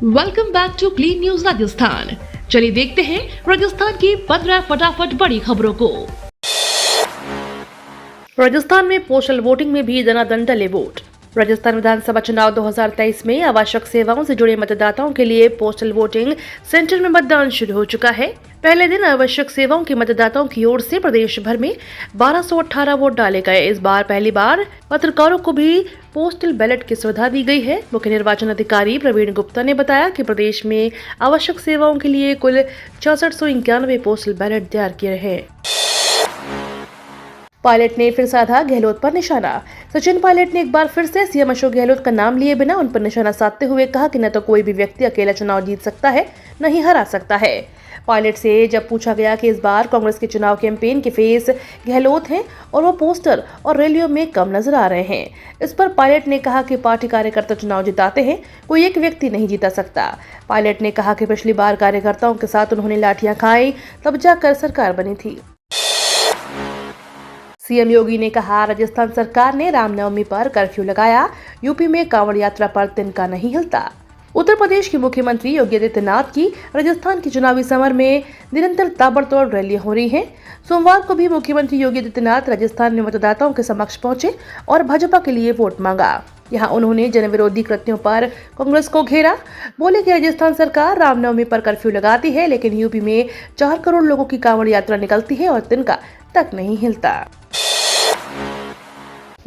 Welcome back to clean news Rajasthan. चलिए देखते हैं राजस्थान की 15 फटाफट बड़ी खबरों को। राजस्थान में पोस्टल वोटिंग में भी दनादन डले वोट। राजस्थान विधानसभा चुनाव 2023 में आवश्यक सेवाओं से जुड़े मतदाताओं के लिए पोस्टल वोटिंग सेंटर में मतदान शुरू हो चुका है। पहले दिन आवश्यक सेवाओं के मतदाताओं की ओर से प्रदेश भर में 1218 वोट डाले गए। इस बार पहली बार पत्रकारों को भी पोस्टल बैलेट की सुविधा दी गई है। मुख्य निर्वाचन अधिकारी प्रवीण गुप्ता ने बताया कि प्रदेश में आवश्यक सेवाओं के लिए कुल 6491 पोस्टल बैलेट तैयार किए हैं। पायलट ने फिर साधा गहलोत पर निशाना। सचिन पायलट ने एक बार फिर से सीएम अशोक गहलोत का नाम लिए बिना उन पर निशाना साधते हुए कहा कि न तो कोई भी व्यक्ति अकेला चुनाव जीत सकता है, न ही हरा सकता है। पायलट से जब पूछा गया कि इस बार कांग्रेस के चुनाव कैंपेन के फेस गहलोत हैं और वो पोस्टर और रैलियों में कम नजर आ रहे हैं, इस पर पायलट ने कहा कि पार्टी कार्यकर्ता चुनाव जिताते हैं, कोई एक व्यक्ति नहीं जीता सकता। पायलट ने कहा कि पिछली बार कार्यकर्ताओं के साथ उन्होंने लाठियां खाई, तब जाकर सरकार बनी थी। सीएम योगी ने कहा, राजस्थान सरकार ने रामनवमी पर कर्फ्यू लगाया, यूपी में कांवड़ यात्रा पर तिनका नहीं हिलता। उत्तर प्रदेश के मुख्यमंत्री योगी आदित्यनाथ की राजस्थान के चुनावी समर में निरंतर ताबड़तोड़ रैलियां हो रही हैं। सोमवार को भी मुख्यमंत्री योगी आदित्यनाथ राजस्थान में मतदाताओं के समक्ष पहुंचे और भाजपा के लिए वोट मांगा। यहां उन्होंने जनविरोधी कृत्यों पर कांग्रेस को घेरा। बोले कि राजस्थान सरकार रामनवमी पर कर्फ्यू लगाती है, लेकिन यूपी में 4 करोड़ लोगों की कांवड़ यात्रा निकलती है और तिनका तक नहीं हिलता।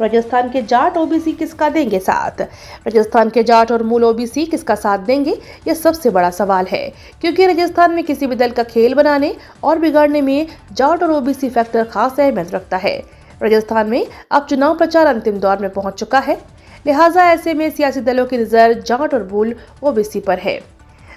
राजस्थान के जाट ओबीसी किसका देंगे साथ? राजस्थान के जाट और मूल ओबीसी किसका साथ देंगे, यह सबसे बड़ा सवाल है, क्योंकि राजस्थान में किसी भी दल का खेल बनाने और बिगाड़ने में जाट और ओबीसी फैक्टर खास अहमियत रखता है। राजस्थान में अब चुनाव प्रचार अंतिम दौर में पहुंच चुका है, लिहाजा ऐसे में सियासी दलों की नजर जाट और मूल ओबीसी पर है।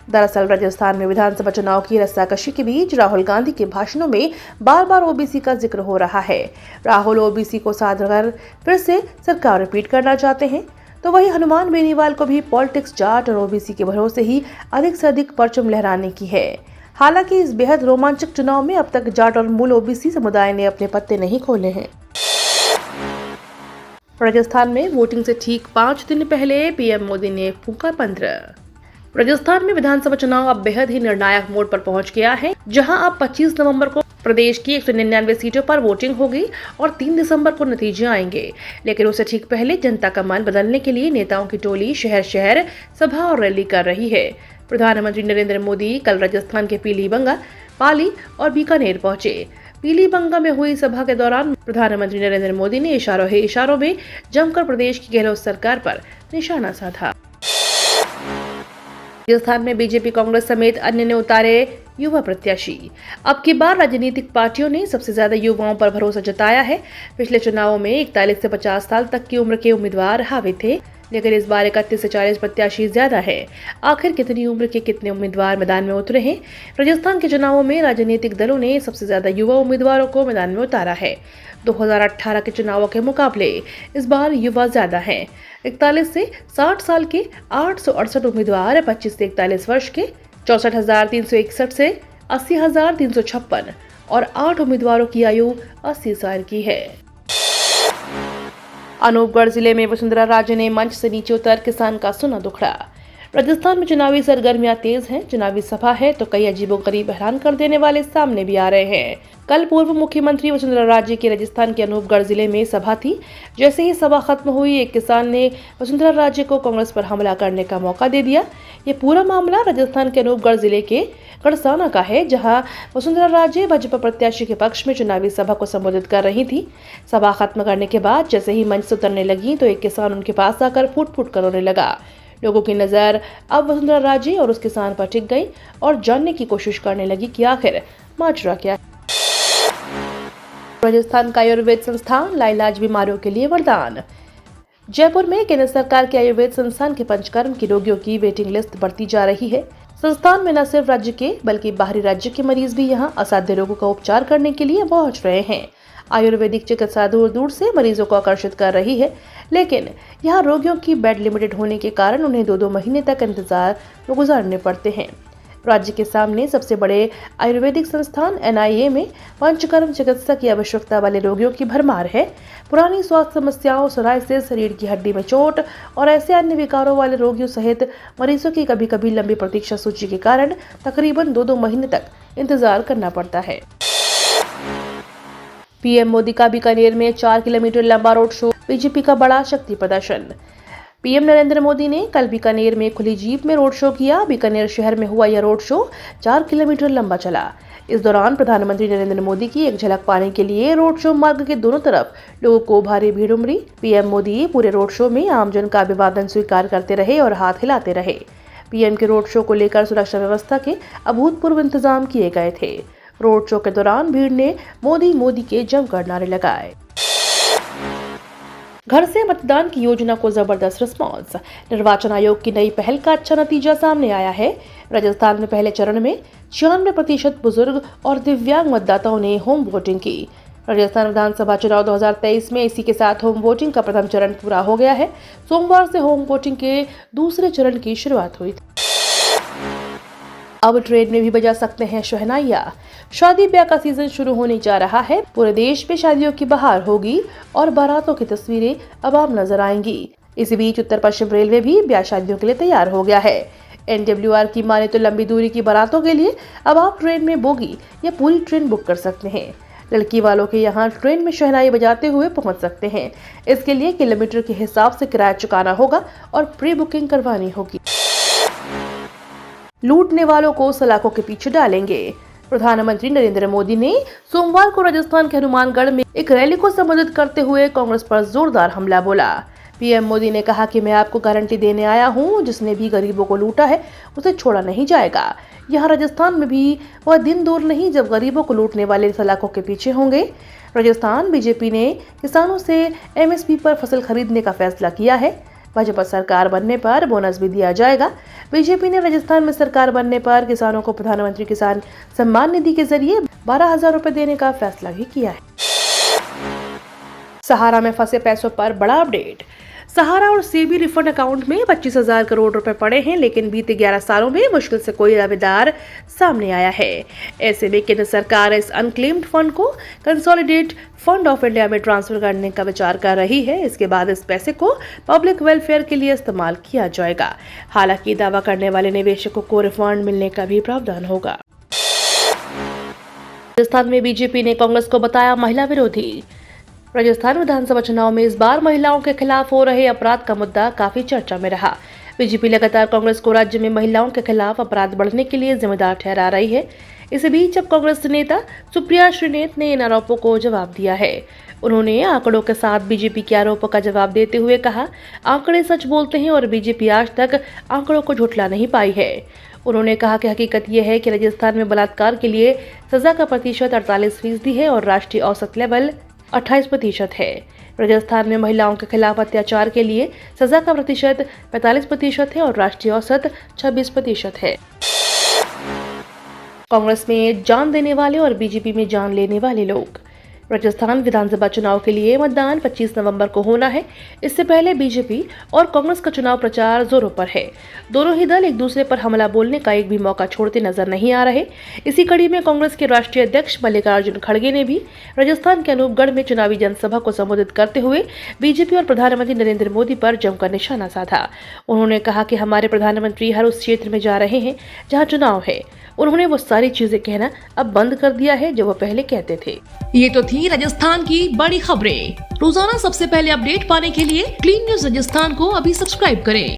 दरअसल राजस्थान में विधानसभा चुनाव की रस्साकशी के बीच राहुल गांधी के भाषणों में बार बार ओबीसी का जिक्र हो रहा है। राहुल ओबीसी को साथ कर फिर से सरकार रिपीट करना चाहते हैं, तो वही हनुमान बेनीवाल को भी पॉलिटिक्स जाट और ओबीसी के भरोसे ही अधिक से अधिक परचम लहराने की है। हालांकि इस बेहद रोमांचक चुनाव में अब तक जाट और मूल ओबीसी समुदाय ने अपने पत्ते नहीं खोले हैं। राजस्थान में वोटिंग से ठीक 5 दिन पहले पीएम मोदी ने फूंका मंत्र। राजस्थान में विधानसभा चुनाव अब बेहद ही निर्णायक मोड़ पर पहुंच गया है, जहां अब 25 नवंबर को प्रदेश की 199 सीटों पर वोटिंग होगी और 3 दिसंबर को नतीजे आएंगे। लेकिन उससे ठीक पहले जनता का मन बदलने के लिए नेताओं की टोली शहर शहर सभा और रैली कर रही है। प्रधानमंत्री नरेंद्र मोदी कल राजस्थान के पीलीभंगा, पाली और बीकानेर पहुंचे। पीलीभंगा में हुई सभा के दौरान प्रधानमंत्री नरेंद्र मोदी ने इशारों में जमकर प्रदेश की गहलोत सरकार पर निशाना साधा। राजस्थान में बीजेपी, कांग्रेस समेत अन्य ने उतारे युवा प्रत्याशी। अब की बार राजनीतिक पार्टियों ने सबसे ज्यादा युवाओं पर भरोसा जताया है। पिछले चुनावों में 41 से 50 साल तक की उम्र के उम्मीदवार हावी थे, लेकिन इस बार 31 से 40 प्रत्याशी ज्यादा है। आखिर कितनी उम्र के कितने उम्मीदवार मैदान में उतरे हैं? राजस्थान के चुनावों में राजनीतिक दलों ने सबसे ज्यादा युवा उम्मीदवारों को मैदान में उतारा है। 2018 के चुनावों के मुकाबले इस बार युवा ज्यादा हैं। 41 से 60 साल के 868 उम्मीदवार, 25 से 41 वर्ष के 64,361 से 80,356 और 8 उम्मीदवारों की आयु 80 साल की है। अनूपगढ़ जिले में वसुंधरा राजे ने मंच से नीचे उतर किसान का सुना दुखड़ा। राजस्थान में चुनावी सरगर्मियां तेज हैं। चुनावी सभा है तो कई अजीबोगरीब हैरान कर देने वाले सामने भी आ रहे हैं। कल पूर्व मुख्यमंत्री वसुंधरा राजे की राजस्थान के अनूपगढ़ जिले में सभा थी। जैसे ही सभा खत्म हुई, एक किसान ने वसुंधरा राजे को कांग्रेस पर हमला करने का मौका दे दिया। ये पूरा मामला राजस्थान के अनूपगढ़ जिले के कड़साना का है, जहां वसुंधरा राजे भाजपा प्रत्याशी के पक्ष में चुनावी सभा को संबोधित कर रही थी। सभा खत्म करने के बाद जैसे ही मंच से उतरने लगी तो एक किसान उनके पास आकर फुट फुट कर रोने लगा। लोगों की नजर अब वसुंधरा राजे और उस किसान पर टिक गई और जानने की कोशिश करने लगी कि आखिर माजरा क्या। राजस्थान का आयुर्वेद संस्थान लाइलाज बीमारियों के लिए वरदान। जयपुर में केंद्र सरकार के आयुर्वेद संस्थान के पंचकर्म की रोगियों की वेटिंग लिस्ट बढ़ती जा रही है। संस्थान में न सिर्फ राज्य के बल्कि बाहरी राज्य के मरीज भी यहां असाध्य रोगों का उपचार करने के लिए पहुंच रहे हैं। आयुर्वेदिक चिकित्सा दूर दूर से मरीजों को आकर्षित कर रही है, लेकिन यहाँ रोगियों की बेड लिमिटेड होने के कारण उन्हें 2-2 महीने तक इंतजार में गुजारने पड़ते हैं। राज्य के सामने सबसे बड़े आयुर्वेदिक संस्थान NIA में पंचकर्म चिकित्सा की आवश्यकता वाले रोगियों की भरमार है। पुरानी स्वास्थ्य समस्याओं, सोराइसिस, रीढ़ की हड्डी में चोट और ऐसे अन्य विकारों वाले रोगियों सहित मरीजों की कभी कभी लंबी प्रतीक्षा सूची के कारण तकरीबन 2-2 महीने तक इंतजार करना पड़ता है। PM मोदी का बीकानेर में 4 किलोमीटर लंबा रोड शो, बीजेपी का बड़ा शक्ति प्रदर्शन। PM नरेंद्र मोदी ने कल बीकानेर में खुली जीप में रोड शो किया। बीकानेर शहर में हुआ यह रोड शो 4 किलोमीटर लंबा चला। इस दौरान प्रधानमंत्री नरेंद्र मोदी की एक झलक पाने के लिए रोड शो मार्ग के दोनों तरफ लोगों को भारी भीड़ उमड़ी। PM मोदी पूरे रोड शो में आमजन का अभिवादन स्वीकार करते रहे और हाथ हिलाते रहे। PM के रोड शो को लेकर सुरक्षा व्यवस्था के अभूतपूर्व इंतजाम किए गए थे। रोड शो के दौरान भीड़ ने मोदी के जमकर नारे लगाए। घर से मतदान की योजना को जबरदस्त रिस्पांस। निर्वाचन आयोग की नई पहल का अच्छा नतीजा सामने आया है। राजस्थान में पहले चरण में 96% बुजुर्ग और दिव्यांग मतदाताओं ने होम वोटिंग की। राजस्थान विधानसभा चुनाव 2023 में इसी के साथ होम वोटिंग का प्रथम चरण पूरा हो गया है। सोमवार से होम वोटिंग के दूसरे चरण की शुरुआत हुई। अब ट्रेन में भी बजा सकते हैं शहनाइयां। शादी ब्याह का सीजन शुरू होने जा रहा है। पूरे देश में शादियों की बहार होगी और बारातों की तस्वीरें अब आम नजर आएंगी। इसी बीच उत्तर पश्चिम रेलवे भी ब्याह शादियों के लिए तैयार हो गया है। NWR की माने तो लंबी दूरी की बारातों के लिए अब आप ट्रेन में बोगी या पूरी ट्रेन बुक कर सकते हैं। लड़की वालों के यहाँ ट्रेन में शहनाई बजाते हुए पहुंच सकते हैं। इसके लिए किलोमीटर के हिसाब से किराया चुकाना होगा और प्री बुकिंग करवानी होगी। लूटने वालों को सलाखों के पीछे डालेंगे। प्रधानमंत्री नरेंद्र मोदी ने सोमवार को राजस्थान के हनुमानगढ़ में एक रैली को संबोधित करते हुए कांग्रेस पर जोरदार हमला बोला। PM मोदी ने कहा कि मैं आपको गारंटी देने आया हूं, जिसने भी गरीबों को लूटा है उसे छोड़ा नहीं जाएगा। यहाँ राजस्थान में भी वह दिन दूर नहीं जब गरीबों को लूटने वाले सलाखों के पीछे होंगे। राजस्थान बीजेपी ने किसानों से MSP पर फसल खरीदने का फैसला किया है। भाजपा सरकार बनने पर बोनस भी दिया जाएगा। बीजेपी ने राजस्थान में सरकार बनने पर किसानों को प्रधानमंत्री किसान सम्मान निधि के जरिए 12,000 रुपए देने का फैसला भी किया है। सहारा में फंसे पैसों पर बड़ा अपडेट। सहारा और CB रिफंड अकाउंट में 25,000 करोड़ रुपए पड़े हैं, लेकिन बीते 11 सालों में मुश्किल से कोई दावेदार सामने आया है। ऐसे में केंद्र सरकार इस अनक्लेम्ड फंड को कंसोलिडेट फंड ऑफ इंडिया में ट्रांसफर करने का विचार कर रही है। इसके बाद इस पैसे को पब्लिक वेलफेयर के लिए इस्तेमाल किया जाएगा। हालांकि दावा करने वाले निवेशकों को रिफंड मिलने का भी प्रावधान होगा। राजस्थान में बीजेपी ने कांग्रेस को बताया महिला विरोधी। राजस्थान विधानसभा चुनाव में इस बार महिलाओं के खिलाफ हो रहे अपराध का मुद्दा काफी चर्चा में रहा। बीजेपी लगातार कांग्रेस को राज्य में महिलाओं के खिलाफ अपराध बढ़ने के लिए जिम्मेदार ठहरा रही है। इसी बीच अब कांग्रेस नेता सुप्रिया श्रीनेत ने इन आरोपों को जवाब दिया है। उन्होंने आंकड़ों के साथ बीजेपी के आरोपों का जवाब देते हुए कहा, आंकड़े सच बोलते हैं और बीजेपी आज तक आंकड़ों को झुठला नहीं पाई है। उन्होंने कहा कि हकीकत यह है कि राजस्थान में बलात्कार के लिए सजा का प्रतिशत 48% है और राष्ट्रीय औसत लेवल 28% है। राजस्थान में महिलाओं के खिलाफ अत्याचार के लिए सजा का प्रतिशत 45% है और राष्ट्रीय औसत 26% है। कांग्रेस में जान देने वाले और बीजेपी में जान लेने वाले लोग। राजस्थान विधानसभा चुनाव के लिए मतदान 25 नवंबर को होना है। इससे पहले बीजेपी और कांग्रेस का चुनाव प्रचार जोरों पर है। दोनों ही दल एक दूसरे पर हमला बोलने का एक भी मौका छोड़ते नजर नहीं आ रहे। इसी कड़ी में कांग्रेस के राष्ट्रीय अध्यक्ष मल्लिकार्जुन खड़गे ने भी राजस्थान के अनूपगढ़ में चुनावी जनसभा को संबोधित करते हुए बीजेपी और प्रधानमंत्री नरेंद्र मोदी पर जमकर निशाना साधा। उन्होंने कहा कि हमारे प्रधानमंत्री हर उस क्षेत्र में जा रहे हैं जहाँ चुनाव है। उन्होंने वो सारी चीजें कहना अब बंद कर दिया है जो वो पहले कहते थे। ये तो थी राजस्थान की बड़ी खबरें। रोजाना सबसे पहले अपडेट पाने के लिए क्लीन न्यूज राजस्थान को अभी सब्सक्राइब करें।